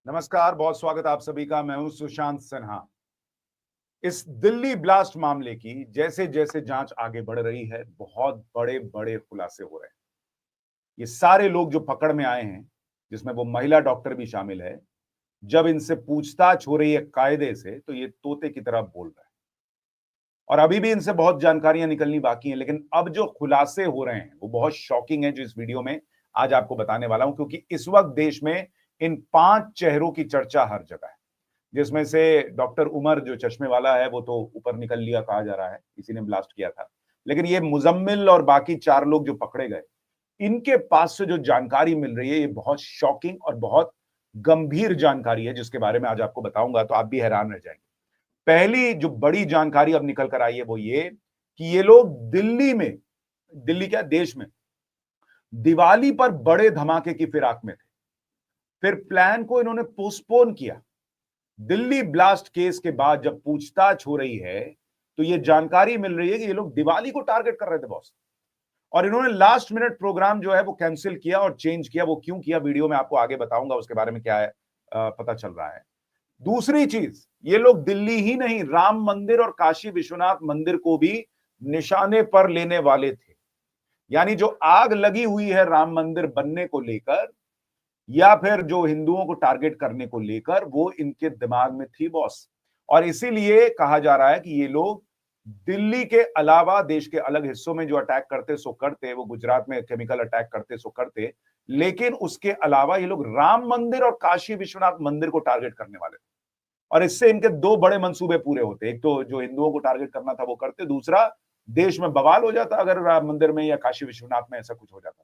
नमस्कार, बहुत स्वागत आप सभी का। मैं हूं सुशांत सिन्हा। इस दिल्ली ब्लास्ट मामले की जैसे जैसे जांच आगे बढ़ रही है, बहुत बड़े बड़े खुलासे हो रहे हैं। ये सारे लोग जो पकड़ में आए हैं, जिसमें वो महिला डॉक्टर भी शामिल है, जब इनसे पूछताछ हो रही है कायदे से, तो ये तोते की तरह बोल रहे हैं। और अभी भी इनसे बहुत जानकारियां निकलनी बाकी हैं, लेकिन अब जो खुलासे हो रहे हैं वो बहुत शॉकिंग है, जो इस वीडियो में आज आपको बताने वाला हूं। क्योंकि इस वक्त देश में इन 5 चेहरों की चर्चा हर जगह है, जिसमें से डॉक्टर उमर जो चश्मे वाला है वो तो ऊपर निकल लिया कहा जा रहा है, इसी ने ब्लास्ट किया था। लेकिन ये मुजम्मिल और बाकी 4 लोग जो पकड़े गए, इनके पास से जो जानकारी मिल रही है, ये बहुत शॉकिंग और बहुत गंभीर जानकारी है, जिसके बारे में आज आपको बताऊंगा तो आप भी हैरान रह जाएंगे। पहली जो बड़ी जानकारी अब निकल कर आई है वो ये कि ये लोग दिल्ली में, दिल्ली क्या देश में, दिवाली पर बड़े धमाके की फिराक में थे। फिर प्लान को इन्होंने पोस्टपोन किया। दिल्ली ब्लास्ट केस के बाद जब पूछताछ हो रही है, तो ये जानकारी मिल रही है कि ये लोग दिवाली को टारगेट कर रहे थे बॉस। और इन्होंने लास्ट मिनट प्रोग्राम जो है वो कैंसिल किया और चेंज किया। वो क्यों किया, वीडियो में आपको आगे बताऊंगा, उसके बारे में क्या है पता चल रहा है। दूसरी चीज, ये लोग दिल्ली ही नहीं, राम मंदिर और काशी विश्वनाथ मंदिर को भी निशाने पर लेने वाले थे। यानी जो आग लगी हुई है राम मंदिर बनने को लेकर, या फिर जो हिंदुओं को टारगेट करने को लेकर, वो इनके दिमाग में थी बॉस। और इसीलिए कहा जा रहा है कि ये लोग दिल्ली के अलावा देश के अलग हिस्सों में जो अटैक करते सो करते, वो गुजरात में केमिकल अटैक करते सो करते, लेकिन उसके अलावा ये लोग राम मंदिर और काशी विश्वनाथ मंदिर को टारगेट करने वाले थे। और इससे इनके 2 बड़े मंसूबे पूरे होते। एक तो जो हिंदुओं को टारगेट करना था वो करते, दूसरा देश में बवाल हो जाता अगर राम मंदिर में या काशी विश्वनाथ में ऐसा कुछ हो जाता।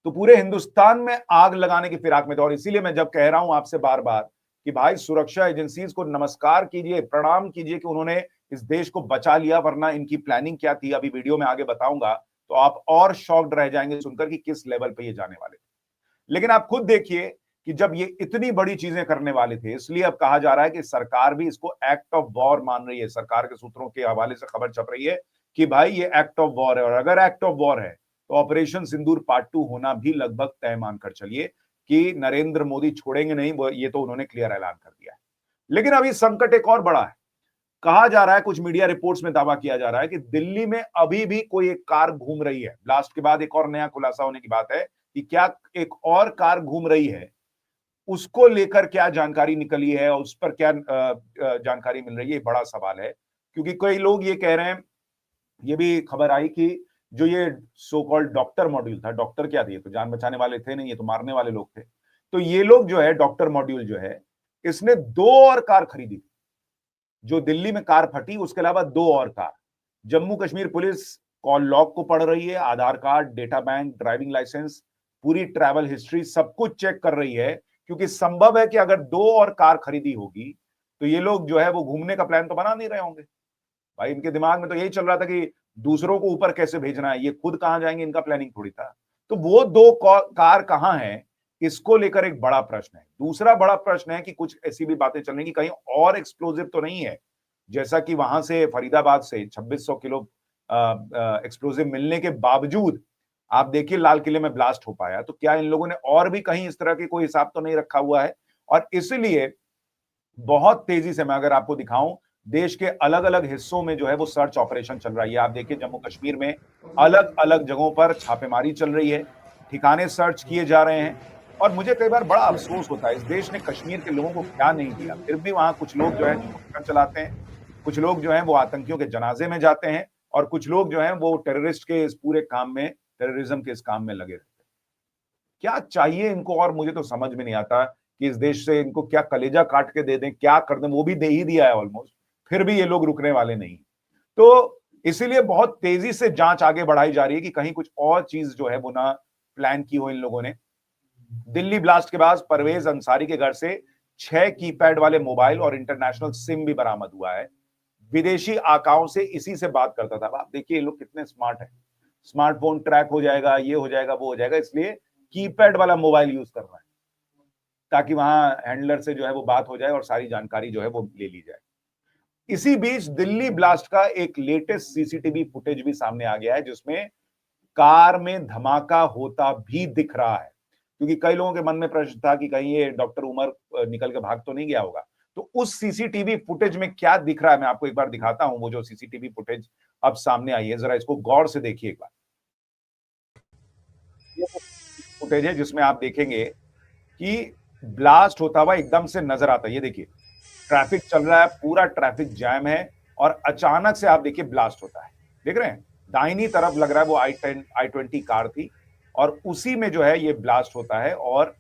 तो पूरे हिंदुस्तान में आग लगाने की फिराक में थे। और इसीलिए मैं जब कह रहा हूं आपसे बार बार कि भाई सुरक्षा एजेंसीज को नमस्कार कीजिए, प्रणाम कीजिए कि उन्होंने इस देश को बचा लिया, वरना इनकी प्लानिंग क्या थी अभी वीडियो में आगे बताऊंगा, तो आप और शॉक्ड रह जाएंगे सुनकर कि किस लेवल पे ये जाने वाले थे। लेकिन आप खुद देखिए कि जब ये इतनी बड़ी चीजें करने वाले थे, इसलिए अब कहा जा रहा है कि सरकार भी इसको एक्ट ऑफ वॉर मान रही है। सरकार के सूत्रों के हवाले से खबर छप रही है कि भाई ये एक्ट ऑफ वॉर है, और अगर एक्ट ऑफ वॉर है तो ऑपरेशन सिंदूर पार्ट 2 होना भी लगभग तय मानकर चलिए कि नरेंद्र मोदी छोड़ेंगे नहीं, ये तो उन्होंने क्लियर ऐलान कर दिया है। लेकिन अभी संकट एक और बड़ा है। कहा जा रहा है, कुछ मीडिया रिपोर्ट्स में दावा किया जा रहा है कि दिल्ली में अभी भी कोई एक कार घूम रही है। ब्लास्ट के बाद एक और नया खुलासा होने की बात है कि क्या एक और कार घूम रही है, उसको लेकर क्या जानकारी निकली है और उस पर क्या जानकारी मिल रही है, बड़ा सवाल है। क्योंकि कई लोग ये कह रहे हैं, ये भी खबर आई कि जो ये सो कॉल्ड डॉक्टर मॉड्यूल था, डॉक्टर क्या थे, ये तो जान बचाने वाले थे नहीं, ये तो मारने वाले लोग थे। तो ये लोग जो है डॉक्टर मॉड्यूल जो है, इसने 2 और कार खरीदी थी। जो दिल्ली में कार फटी, उसके अलावा 2 और car. Jammu Kashmir police call log को पढ़ रही है, Aadhaar card, data bank, driving licence, पूरी ट्रैवल हिस्ट्री, सब कुछ चेक कर रही है। क्योंकि संभव है कि अगर 2 और कार खरीदी होगी तो ये लोग जो है वो घूमने का प्लान तो बना नहीं रहे होंगे। भाई इनके दिमाग में तो यही चल रहा था कि दूसरों को ऊपर कैसे भेजना है, ये खुद कहां जाएंगे, इनका प्लानिंग थोड़ी था। तो वो 2 कार कहां है, इसको लेकर एक बड़ा प्रश्न है। दूसरा बड़ा प्रश्न है कि कुछ ऐसी भी बातें चल रही कि कहीं और एक्सप्लोजिव तो नहीं है, जैसा कि वहां से फरीदाबाद से 2600 किलो एक्सप्लोजिव मिलने के बावजूद आप देखिए लाल किले में ब्लास्ट हो पाया। तो क्या इन लोगों ने और भी कहीं इस तरह के कोई हिसाब तो नहीं रखा हुआ है? और इसलिए बहुत तेजी से मैं अगर आपको दिखाऊं, देश के अलग अलग हिस्सों में जो है वो सर्च ऑपरेशन चल रहा है। आप देखिए जम्मू कश्मीर में अलग अलग जगहों पर छापेमारी चल रही है, ठिकाने सर्च किए जा रहे हैं। और मुझे कई बार बड़ा अफसोस होता है, इस देश ने कश्मीर के लोगों को क्या नहीं दिया, फिर भी वहां कुछ लोग जो है पत्थर चलाते हैं, कुछ लोग जो है वो आतंकियों के जनाजे में जाते हैं, और कुछ लोग जो है वो टेररिस्ट के इस पूरे काम में, टेररिज्म के इस काम में लगे रहते हैं। क्या चाहिए इनको, और मुझे तो समझ में नहीं आता कि इस देश से इनको क्या कलेजा काट के दे दें, क्या कर दें। वो भी दे ही दिया है ऑलमोस्ट, फिर भी ये लोग रुकने वाले नहीं। तो इसीलिए बहुत तेजी से जांच आगे बढ़ाई जा रही है कि कहीं कुछ और चीज जो है वो ना प्लान की हो इन लोगों ने। दिल्ली ब्लास्ट के बाद परवेज अंसारी के घर से 6 कीपैड वाले मोबाइल और इंटरनेशनल सिम भी बरामद हुआ है। विदेशी आकाओं से इसी से बात करता था। आप देखिए ये लोग कितने स्मार्ट है, स्मार्टफोन ट्रैक हो जाएगा, ये हो जाएगा, वो हो जाएगा, इसलिए कीपैड वाला मोबाइल यूज कर रहा है ताकि वहां हैंडलर से जो है वो बात हो जाए और सारी जानकारी जो है वो ले ली जाए। इसी बीच दिल्ली ब्लास्ट का एक लेटेस्ट सीसीटीवी फुटेज भी सामने आ गया है, जिसमें कार में धमाका होता भी दिख रहा है। क्योंकि कई लोगों के मन में प्रश्न था कि कहीं ये डॉक्टर उमर निकल के भाग तो नहीं गया होगा। तो उस सीसीटीवी फुटेज में क्या दिख रहा है, मैं आपको एक बार दिखाता हूं। वो जो सीसीटीवी फुटेज अब सामने आई है, जरा इसको गौर से देखिए एक बार। ये वो फुटेज है जिसमें आप देखेंगे कि ब्लास्ट होता हुआ एकदम से नजर आता है। ये देखिए, ट्रैफिक चल रहा है, पूरा ट्रैफिक जैम है, और अचानक से आप देखिए ब्लास्ट होता है। देख रहे हैं, दाहिनी तरफ लग रहा है वो i20 कार थी, और उसी में जो है ये ब्लास्ट होता है, और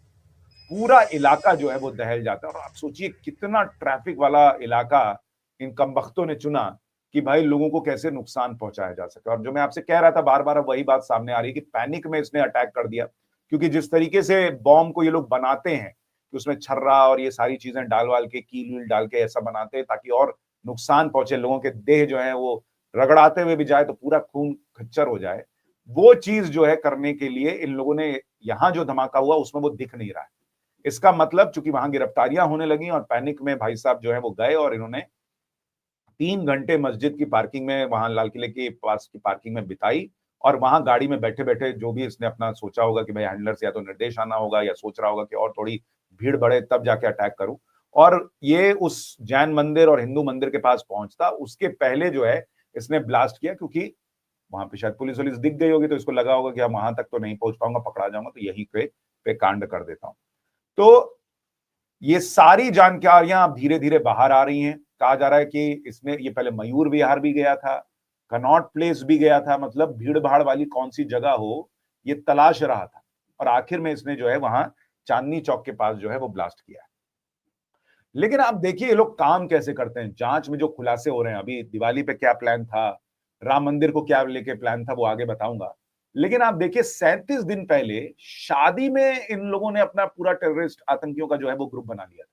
पूरा इलाका जो है वो दहल जाता है। और आप सोचिए कितना ट्रैफिक वाला इलाका इन कमबख्तों ने चुना कि भाई लोगों को कैसे नुकसान पहुंचाया जा सके। और जो मैं आपसे कह रहा था बार बार, अब वही बात सामने आ रही है कि पैनिक में इसने अटैक कर दिया। क्योंकि जिस तरीके से बॉम्ब को ये लोग बनाते हैं कि उसमें छर्रा और ये सारी चीजें डाल वाल के, कील वील डाल के ऐसा बनाते हैं ताकि और नुकसान पहुंचे, लोगों के देह जो है वो रगड़ाते हुए भी जाए तो पूरा खून खच्चर हो जाए। वो चीज जो है करने के लिए इन लोगों ने, यहां जो धमाका हुआ उसमें वो दिख नहीं रहा है। इसका मतलब चूंकि वहां गिरफ्तारियां होने लगी और पैनिक में भाई साहब जो है वो गए, और इन्होंने 3 घंटे मस्जिद की पार्किंग में, वहां लाल किले के पास की पार्किंग में बिताई। और वहां गाड़ी में बैठे बैठे जो भी इसने अपना सोचा होगा कि भाई हैंडलर से या तो निर्देश आना होगा, या सोच रहा होगा कि और थोड़ी भीड़ बढ़े तब जाके अटैक करूं। और ये उस जैन मंदिर और हिंदू मंदिर के पास पहुंचता उसके पहले जो है इसने ब्लास्ट किया, क्योंकि वहां पे शायद पुलिस वुलिस दिख गई होगी, तो इसको लगा होगा कि हम वहां तक तो नहीं पहुंच पाऊंगा, पकड़ा जाऊंगा, तो यहीं पे कांड कर देता हूं। तो ये सारी जानकारियां अब धीरे धीरे बाहर आ रही हैं। कहा जा रहा है कि इसमें ये पहले मयूर विहार भी गया था, कनॉट प्लेस भी गया था, मतलब भीड़ भाड़ वाली कौन सी जगह हो ये तलाश रहा था, और आखिर में इसने जो है वहां चांदनी चौक के पास जो है वो ब्लास्ट किया है। लेकिन आप देखिए ये लोग काम कैसे करते हैं। जांच में जो खुलासे हो रहे हैं, अभी दिवाली पे क्या प्लान था, राम मंदिर को क्या लेके प्लान था, वो आगे बताऊंगा। लेकिन आप देखिए 37 दिन पहले शादी में इन लोगों ने अपना पूरा टेररिस्ट आतंकियों का जो है वो ग्रुप बना लिया,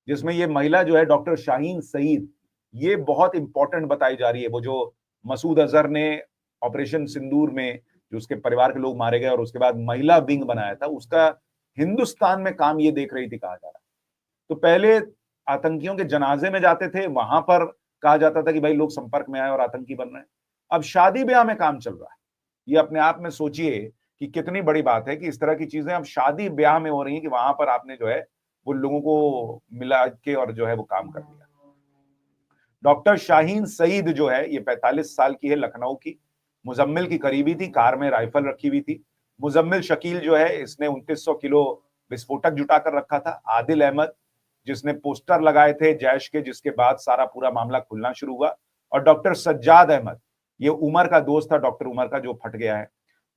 जिसमें ये महिला जो है डॉक्टर शाहीन सईद, ये बहुत इंपॉर्टेंट बताई जा रही है। वो जो मसूद अजहर ने ऑपरेशन सिंदूर में जो उसके परिवार के लोग मारे गए और उसके बाद महिला विंग बनाया था, उसका हिंदुस्तान में काम ये देख रही थी, कहा जा रहा है। तो पहले आतंकियों के जनाजे में जाते थे, वहां पर कहा जाता था कि भाई लोग संपर्क में आए और आतंकी बन रहे हैं। अब शादी ब्याह में काम चल रहा है। ये अपने आप में सोचिए कि कितनी बड़ी बात है कि इस तरह की चीजें अब शादी ब्याह में हो रही हैं, कि वहां पर आपने जो है वो लोगों को मिला के और जो है वो काम कर दिया। डॉक्टर शाहीन सईद जो है ये 45 साल की है, लखनऊ की, मुजम्मिल की करीबी थी, कार में राइफल रखी हुई थी। मुजम्मिल शकील जो है इसने 2900 किलो विस्फोटक जुटा कर रखा था। आदिल अहमद जिसने पोस्टर लगाए थे जैश के, जिसके बाद सारा पूरा मामला खुलना शुरू हुआ। और डॉक्टर सज्जाद अहमद, ये उमर का दोस्त था, डॉक्टर उमर का, जो फट गया है।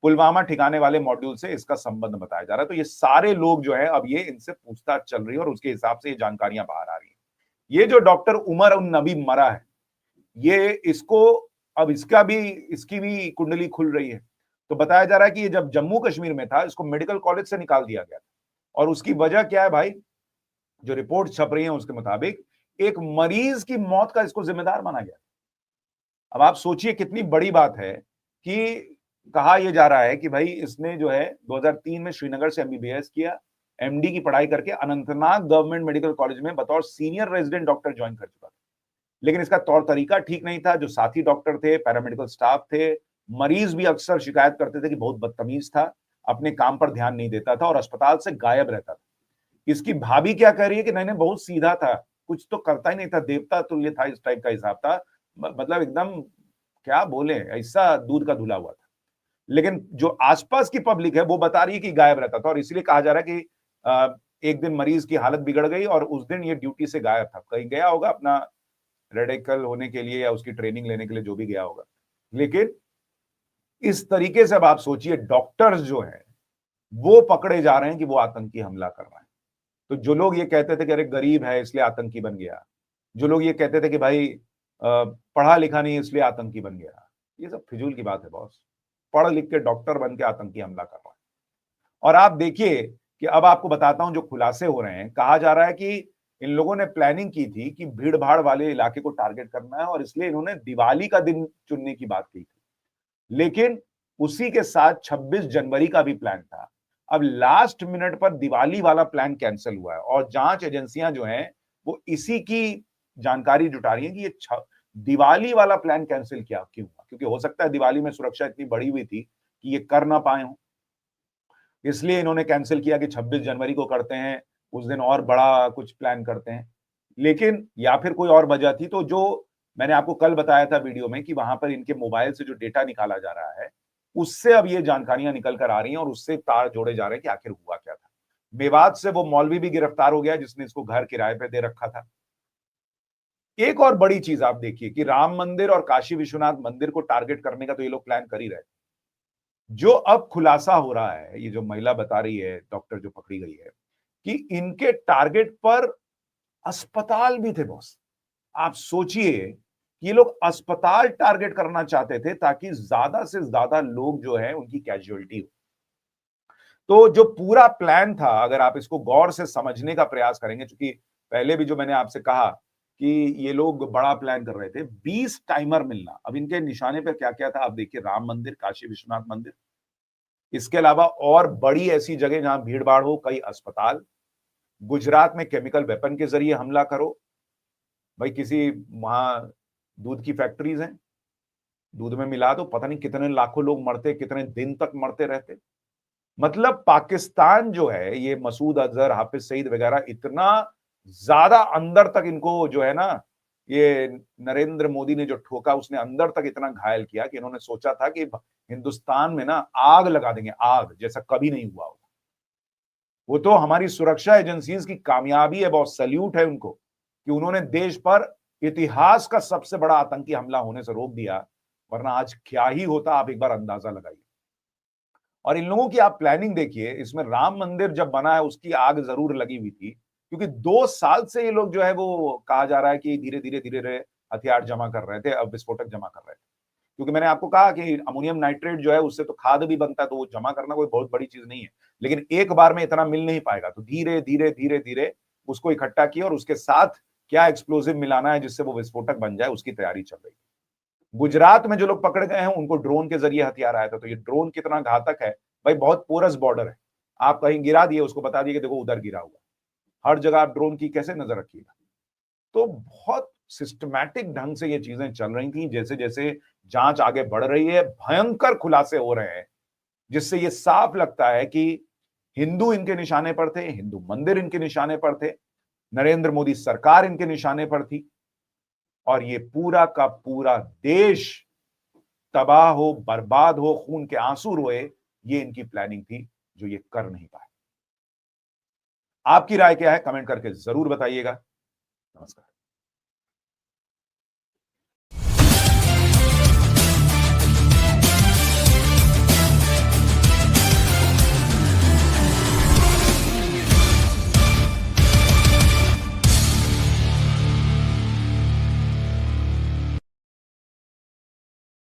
पुलवामा ठिकाने वाले मॉड्यूल से इसका संबंध बताया जा रहा है। तो ये सारे लोग जो है अब ये इनसे पूछताछ चल रही है और उसके हिसाब से ये जानकारियां बाहर आ रही है। ये जो डॉक्टर उमर उन नबी मरा है, ये इसको अब इसकी भी कुंडली खुल रही है। तो बताया जा रहा है कि ये जब जम्मू कश्मीर में था, इसको मेडिकल कॉलेज से निकाल दिया गया था। और उसकी वजह क्या है भाई, जो रिपोर्ट छप रही है उसके मुताबिक एक मरीज की मौत का इसको जिम्मेदार माना गया। अब आप सोचिए कितनी बड़ी बात है कि कहा यह जा रहा है कि भाई इसने जो है 2003 में श्रीनगर से एमबीबीएस किया, एमडी की पढ़ाई करके अनंतनाग गवर्नमेंट मेडिकल कॉलेज में बतौर सीनियर रेजिडेंट डॉक्टर ज्वाइन कर चुका था। लेकिन इसका तौर तरीका ठीक नहीं था। जो साथी डॉक्टर थे, पैरामेडिकल स्टाफ थे, मरीज भी अक्सर शिकायत करते थे कि बहुत बदतमीज था, अपने काम पर ध्यान नहीं देता था और अस्पताल से गायब रहता था। इसकी भाभी क्या कह रही है कि नहीं नहीं बहुत सीधा था, कुछ तो करता ही नहीं था, देवता तुल्य था, इस टाइप का हिसाब था। मतलब एकदम क्या बोले, ऐसा दूध का धुला हुआ था। लेकिन जो आसपास की पब्लिक है वो बता रही है कि गायब रहता था, और इसलिए कहा जा रहा है कि एक दिन मरीज की हालत बिगड़ गई और उस दिन ये ड्यूटी से गायब था। कहीं गया होगा अपना रेडिकल होने के लिए या उसकी ट्रेनिंग लेने के लिए, जो भी गया होगा। लेकिन इस तरीके से अब आप सोचिए डॉक्टर्स जो है वो पकड़े जा रहे हैं कि वो आतंकी हमला कर रहे हैं। तो जो लोग ये कहते थे कि अरे गरीब है इसलिए आतंकी बन गया, जो लोग ये कहते थे कि भाई पढ़ा लिखा नहीं इसलिए आतंकी बन गया, ये सब फिजूल की बात है बॉस। पढ़ लिख के डॉक्टर बन के आतंकी हमला कर रहा है। और आप देखिए कि अब आपको बताता हूं जो खुलासे हो रहे हैं। कहा जा रहा है कि इन लोगों ने प्लानिंग की थी कि भीड़ भाड़ वाले इलाके को टारगेट करना है, और इसलिए इन्होंने दिवाली का दिन चुनने की बात की थी। लेकिन उसी के साथ 26 जनवरी का भी प्लान था। अब लास्ट मिनट पर दिवाली वाला प्लान कैंसिल हुआ है, और जांच एजेंसियां जो हैं वो इसी की जानकारी जुटा रही हैं कि ये दिवाली वाला प्लान कैंसिल क्यों हुआ, क्योंकि हो सकता है दिवाली में सुरक्षा इतनी बढ़ी हुई थी कि ये कर ना पाए हों। इसलिए इन्होंने कैंसिल किया कि 26 जनवरी को करते हैं, उस दिन और बड़ा कुछ प्लान करते हैं। लेकिन या फिर कोई और वजह थी, तो जो मैंने आपको कल बताया था वीडियो में कि वहां पर इनके मोबाइल से जो डेटा निकाला जा रहा है, उससे अब ये जानकारियां निकल कर आ रही हैं और उससे तार जोड़े जा रहे हैं कि आखिर हुआ क्या था। मेवात से वो मौलवी भी गिरफ्तार हो गया जिसने इसको घर किराए पे दे रखा था। एक और बड़ी चीज आप देखिए कि राम मंदिर और काशी विश्वनाथ मंदिर को टारगेट करने का तो ये लोग प्लान कर ही रहे। जो अब खुलासा हो रहा है, ये जो महिला बता रही है, डॉक्टर जो पकड़ी गई है, कि इनके टारगेट पर अस्पताल भी थे बॉस। आप सोचिए कि ये लोग अस्पताल टारगेट करना चाहते थे ताकि ज्यादा से ज्यादा लोग जो है उनकी कैजुअलिटी हो। तो जो पूरा प्लान था, अगर आप इसको गौर से समझने का प्रयास करेंगे, क्योंकि पहले भी जो मैंने आपसे कहा कि ये लोग बड़ा प्लान कर रहे थे, 20 टाइमर मिलना। अब इनके निशाने पर क्या क्या था आप देखिए, राम मंदिर, काशी विश्वनाथ मंदिर, इसके अलावा और बड़ी ऐसी जगह जहां भीड़ भाड़ हो, कई अस्पताल, गुजरात में केमिकल वेपन के जरिए हमला करो। भाई किसी वहां दूध की फैक्ट्रीज हैं, दूध में मिला दो, पता नहीं कितने लाखों लोग मरते, कितने दिन तक मरते रहते। मतलब पाकिस्तान जो है, ये मसूद अजहर, हाफिज सईद वगैरह, इतना ज्यादा अंदर तक इनको जो है ना, ये नरेंद्र मोदी ने जो ठोका, उसने अंदर तक इतना घायल किया कि इन्होंने सोचा था कि हिंदुस्तान में ना आग लगा देंगे, आग जैसा कभी नहीं हुआ होगा। वो तो हमारी सुरक्षा एजेंसीज की कामयाबी है, बहुत सैल्यूट है उनको कि उन्होंने देश पर इतिहास का सबसे बड़ा आतंकी हमला होने से रोक दिया, वरना आज क्या ही होता आप एक बार अंदाजा लगाइए। और इन लोगों की आप प्लानिंग देखिए, इसमें राम मंदिर जब बना है उसकी आग जरूर लगी हुई थी, क्योंकि 2 साल से ये लोग जो है वो कहा जा रहा है कि धीरे धीरे धीरे धीरे हथियार जमा कर रहे थे, अब विस्फोटक जमा कर रहे थे। क्योंकि मैंने आपको कहा कि अमोनियम नाइट्रेट जो है उससे तो खाद भी बनता है, तो वो जमा करना कोई बहुत बड़ी चीज नहीं है। लेकिन एक बार में इतना मिल नहीं पाएगा, तो धीरे धीरे धीरे धीरे उसको इकट्ठा किया और उसके साथ क्या एक्सप्लोजिव मिलाना है जिससे वो विस्फोटक बन जाए, उसकी तैयारी चल रही है। गुजरात में जो लोग पकड़े गए हैं उनको ड्रोन के जरिए हथियार आया था, तो ये ड्रोन कितना घातक है भाई, बहुत पोरस बॉर्डर है। आप कहीं गिरा दिए, उसको बता दिए कि देखो उधर गिरा हुआ। हर जगह आप ड्रोन की कैसे नजर रखिएगा। तो बहुत सिस्टमैटिक ढंग से ये चीजें चल रही थी। जैसे जैसे जांच आगे बढ़ रही है, भयंकर खुलासे हो रहे हैं, जिससे ये साफ लगता है कि हिंदू इनके निशाने पर थे, हिंदू मंदिर इनके निशाने पर थे, नरेंद्र मोदी सरकार इनके निशाने पर थी, और ये पूरा का पूरा देश तबाह हो, बर्बाद हो, खून के आंसू रोए, ये इनकी प्लानिंग थी, जो ये कर नहीं पाए। आपकी राय क्या है, कमेंट करके जरूर बताइएगा। नमस्कार।